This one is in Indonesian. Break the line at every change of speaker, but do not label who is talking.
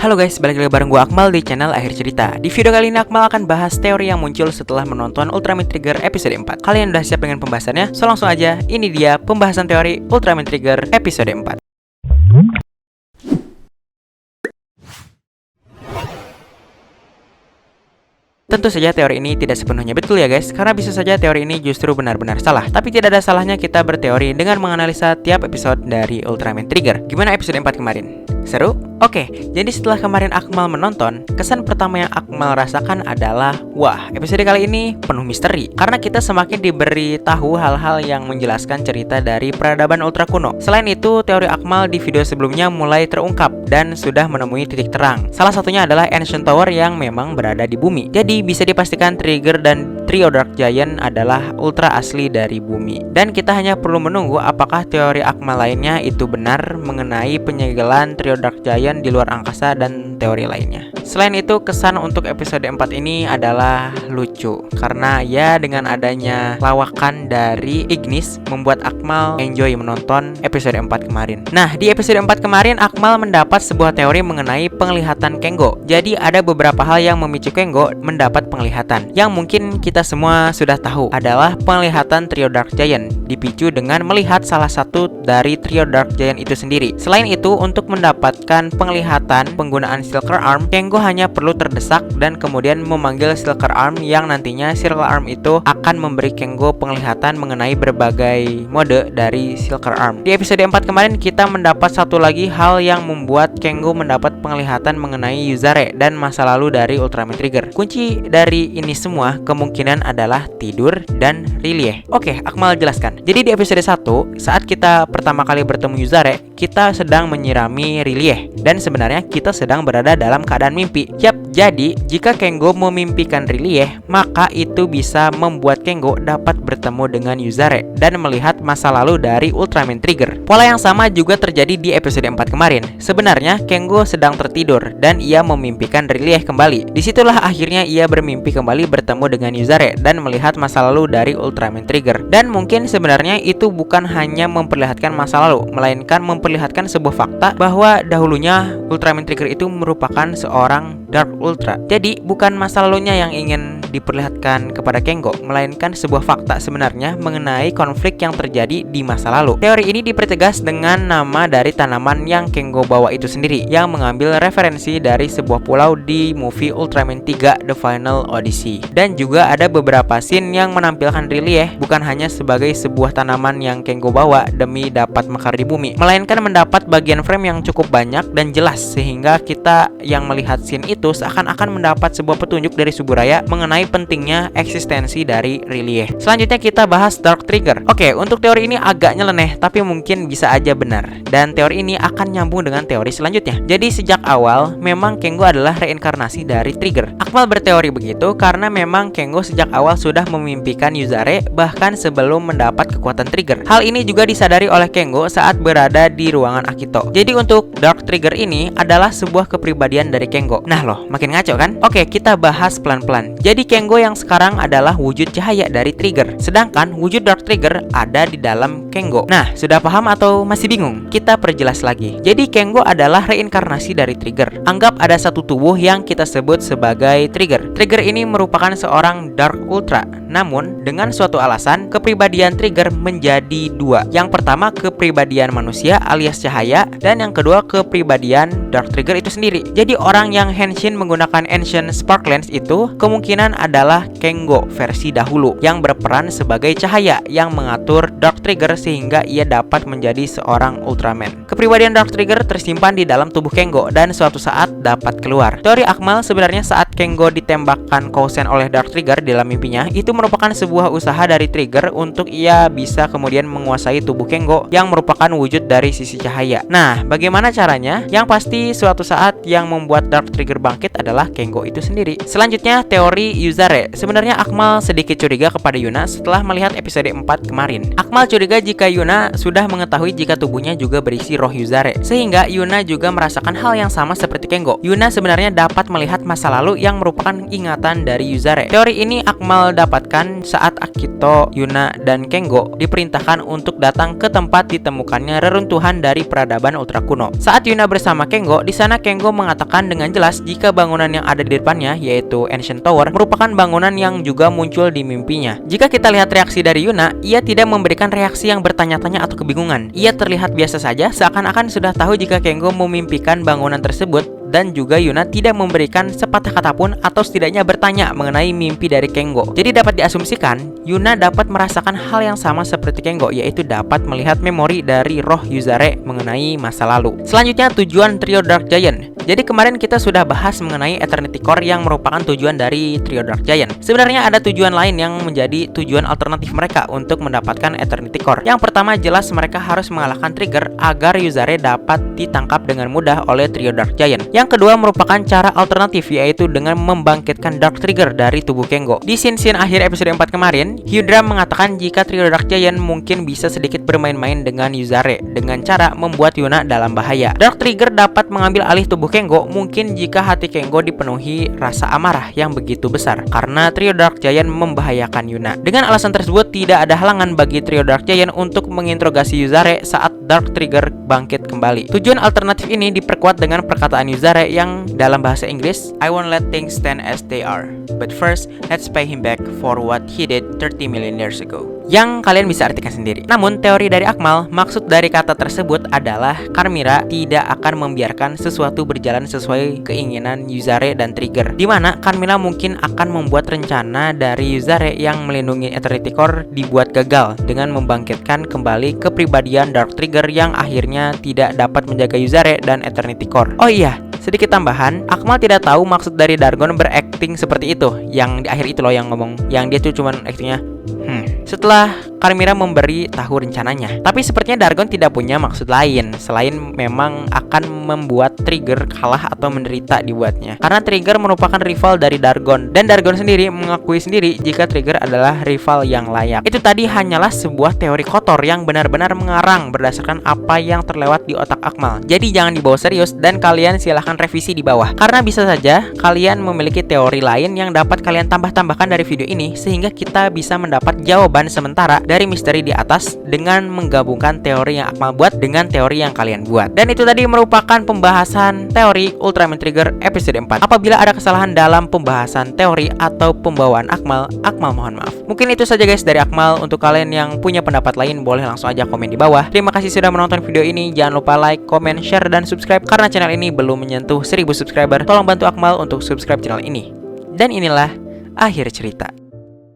Halo guys, balik lagi bareng gue Akmal di channel Akhir Cerita. Di video kali ini Akmal akan bahas teori yang muncul setelah menonton Ultraman Trigger episode 4. Kalian udah siap dengan pembahasannya? So langsung aja, ini dia pembahasan teori Ultraman Trigger episode 4. Tentu saja teori ini tidak sepenuhnya betul ya guys, karena bisa saja teori ini justru benar-benar salah. Tapi tidak ada salahnya kita berteori dengan menganalisa tiap episode dari Ultraman Trigger. Gimana episode 4 kemarin? Seru? Oke, jadi setelah kemarin Akmal menonton, kesan pertama yang Akmal rasakan adalah, wah, episode kali ini penuh misteri. Karena kita semakin diberi tahu hal-hal yang menjelaskan cerita dari peradaban ultra kuno. Selain itu, teori Akmal di video sebelumnya mulai terungkap dan sudah menemui titik terang. Salah satunya adalah Ancient Tower yang memang berada di bumi. Jadi bisa dipastikan Trigger dan Trio Dark Giant adalah ultra asli dari bumi. Dan kita hanya perlu menunggu apakah teori Akmal lainnya itu benar mengenai penyegelan Trio Dark Giant di luar angkasa dan teori lainnya. Selain itu, kesan untuk episode 4 ini adalah lucu karena ya dengan adanya lawakan dari Ignis membuat Akmal enjoy menonton episode 4 kemarin. Nah, di episode 4 kemarin Akmal mendapat sebuah teori mengenai penglihatan Kengo. Jadi ada beberapa hal yang memicu Kengo mendapat penglihatan. Yang mungkin kita semua sudah tahu adalah penglihatan Trio Dark Giant dipicu dengan melihat salah satu dari Trio Dark Giant itu sendiri. Selain itu, untuk mendapatkan penglihatan penggunaan Silker Arm, Kengo hanya perlu terdesak dan kemudian memanggil Silker Arm yang nantinya Silker Arm itu akan memberi Kengo penglihatan mengenai berbagai mode dari Silker Arm. Di episode 4 kemarin kita mendapat satu lagi hal yang membuat Kengo mendapat penglihatan mengenai Yuzare dan masa lalu dari Ultraman Trigger. Kunci dari ini semua kemungkinan adalah tidur dan Rillieh. Oke, Akmal jelaskan. Jadi di episode 1, saat kita pertama kali bertemu Yuzare, kita sedang menyirami Rillieh dan sebenarnya kita sedang berada dalam keadaan mimpi. Yap, jadi jika Kengo memimpikan Rillieh, maka itu bisa membuat Kengo dapat bertemu dengan Yuzare dan melihat masa lalu dari Ultraman Trigger. Pola yang sama juga terjadi di episode 4 kemarin. Sebenarnya Kengo sedang tertidur dan ia memimpikan Rillieh kembali. Disitulah akhirnya ia bermimpi kembali bertemu dengan Yuzare dan melihat masa lalu dari Ultraman Trigger. Dan mungkin sebenarnya itu bukan hanya memperlihatkan masa lalu, melainkan memperlihatkan sebuah fakta bahwa dahulunya Ultraman Trigger itu merupakan seorang Dark Ultra. Jadi bukan masa lalunya yang ingin diperlihatkan kepada Kengo, melainkan sebuah fakta sebenarnya mengenai konflik yang terjadi di masa lalu. Teori ini dipertegas dengan nama dari tanaman yang Kengo bawa itu sendiri, yang mengambil referensi dari sebuah pulau di movie Ultraman 3 The Final Odyssey. Dan juga ada beberapa scene yang menampilkan Rillieh bukan hanya sebagai sebuah tanaman yang Kengo bawa demi dapat mekar di bumi, melainkan mendapat bagian frame yang cukup banyak dan jelas sehingga kita yang melihat scene itu seakan-akan mendapat sebuah petunjuk dari Suburaya mengenai pentingnya eksistensi dari Rillieh. Selanjutnya kita bahas Dark Trigger. Oke, untuk teori ini agak nyeleneh tapi mungkin bisa aja benar. Dan teori ini akan nyambung dengan teori selanjutnya. Jadi sejak awal memang Kengo adalah reinkarnasi dari Trigger. Akmal berteori begitu karena memang Kengo sejak awal sudah memimpikan Yuzare bahkan sebelum mendapat kekuatan Trigger. Hal ini juga disadari oleh Kengo saat berada di ruangan Akito. Jadi untuk Dark Trigger ini adalah sebuah kepribadian dari Kengo. Nah loh, makin ngaco kan? Oke, kita bahas pelan-pelan. Jadi Kengo yang sekarang adalah wujud cahaya dari Trigger, sedangkan wujud Dark Trigger ada di dalam Kengo. Nah, sudah paham atau masih bingung? Kita perjelas lagi. Jadi Kengo adalah reinkarnasi dari Trigger. Anggap ada satu tubuh yang kita sebut sebagai Trigger. Trigger ini merupakan seorang Dark Ultra. Namun, dengan suatu alasan, kepribadian Trigger menjadi dua. Yang pertama, kepribadian manusia alias cahaya, dan yang kedua, kepribadian Dark Trigger itu sendiri. Jadi orang yang Henshin menggunakan Ancient Spark Lens itu kemungkinan adalah Kengo versi dahulu yang berperan sebagai cahaya yang mengatur Dark Trigger sehingga ia dapat menjadi seorang Ultraman. Kepribadian Dark Trigger tersimpan di dalam tubuh Kengo dan suatu saat dapat keluar. Teori Akmal sebenarnya saat Kengo ditembakkan Kousen oleh Dark Trigger dalam mimpinya itu merupakan sebuah usaha dari Trigger untuk ia bisa kemudian menguasai tubuh Kengo yang merupakan wujud dari sisi cahaya. Nah, bagaimana caranya? Yang pasti suatu saat yang membuat Dark Trigger bangkit adalah Kengo itu sendiri. Selanjutnya teori Yuzare. Sebenarnya Akmal sedikit curiga kepada Yuna setelah melihat episode 4 kemarin. Akmal curiga jika Yuna sudah mengetahui jika tubuhnya juga berisi roh Yuzare. Sehingga Yuna juga merasakan hal yang sama seperti Kengo. Yuna sebenarnya dapat melihat masa lalu yang merupakan ingatan dari Yuzare. Teori ini Akmal dapatkan saat Akito, Yuna, dan Kengo diperintahkan untuk datang ke tempat ditemukannya reruntuhan dari peradaban ultra kuno. Saat Yuna bersama Kengo, di sana Kengo mengatakan dengan jelas jika bangunan yang ada di depannya, yaitu Ancient Tower, merupakan bangunan yang juga muncul di mimpinya. Jika kita lihat reaksi dari Yuna, ia tidak memberikan reaksi yang bertanya-tanya atau kebingungan. Ia terlihat biasa saja, seakan-akan sudah tahu jika Kengo memimpikan bangunan tersebut, dan juga Yuna tidak memberikan sepatah kata pun atau setidaknya bertanya mengenai mimpi dari Kengo. Jadi dapat diasumsikan, Yuna dapat merasakan hal yang sama seperti Kengo, yaitu dapat melihat memori dari roh Yuzare mengenai masa lalu. Selanjutnya, tujuan trio Dark Giant. Jadi kemarin kita sudah bahas mengenai Eternity Core yang merupakan tujuan dari trio Dark Giant. Sebenarnya ada tujuan lain yang menjadi tujuan alternatif mereka untuk mendapatkan Eternity Core. Yang pertama, jelas mereka harus mengalahkan Trigger agar Yuzare dapat ditangkap dengan mudah oleh trio Dark Giant. Yang kedua merupakan cara alternatif, yaitu dengan membangkitkan Dark Trigger dari tubuh Kengo. Di scene akhir episode 4 kemarin, Hyundra mengatakan jika trio Dark Giant mungkin bisa sedikit bermain-main dengan Yuzare dengan cara membuat Yuna dalam bahaya. Dark Trigger dapat mengambil alih tubuh Kengo mungkin jika hati Kengo dipenuhi rasa amarah yang begitu besar karena trio Dark Giant membahayakan Yuna. Dengan alasan tersebut, tidak ada halangan bagi trio Dark Giant untuk menginterogasi Yuzare saat Dark Trigger bangkit kembali. Tujuan alternatif ini diperkuat dengan perkataan Yuzare yang dalam bahasa Inggris, "I won't let things stand as they are, but first let's pay him back for what he did 30 million years ago." Yang kalian bisa artikan sendiri. Namun teori dari Akmal, maksud dari kata tersebut adalah Carmilla tidak akan membiarkan sesuatu berjalan sesuai keinginan Yuzare dan Trigger, dimana Carmilla mungkin akan membuat rencana dari Yuzare yang melindungi Eternity Core dibuat gagal dengan membangkitkan kembali kepribadian Dark Trigger yang akhirnya tidak dapat menjaga Yuzare dan Eternity Core. Oh iya, sedikit tambahan, Akmal tidak tahu maksud dari Dargon berakting seperti itu. Yang di akhir itu loh yang ngomong, yang dia tuh cuman aktingnya setelah Carmilla memberi tahu rencananya. Tapi sepertinya Dargon tidak punya maksud lain selain memang akan membuat Trigger kalah atau menderita dibuatnya. Karena Trigger merupakan rival dari Dargon, dan Dargon sendiri mengakui sendiri jika Trigger adalah rival yang layak. Itu tadi hanyalah sebuah teori kotor yang benar-benar mengarang berdasarkan apa yang terlewat di otak Akmal. Jadi jangan dibawa serius dan kalian silahkan revisi di bawah. Karena bisa saja kalian memiliki teori lain yang dapat kalian tambah-tambahkan dari video ini sehingga kita bisa mendapat jawaban sementara dari misteri di atas dengan menggabungkan teori yang Akmal buat dengan teori yang kalian buat. Dan itu tadi merupakan pembahasan teori Ultraman Trigger episode 4. Apabila ada kesalahan dalam pembahasan teori atau pembawaan Akmal mohon maaf. Mungkin itu saja guys dari Akmal. Untuk kalian yang punya pendapat lain boleh langsung aja komen di bawah. Terima kasih sudah menonton video ini. Jangan lupa like, comment, share, dan subscribe karena channel ini belum menyentuh 1000 subscriber. Tolong bantu Akmal untuk subscribe channel ini. Dan inilah akhir cerita.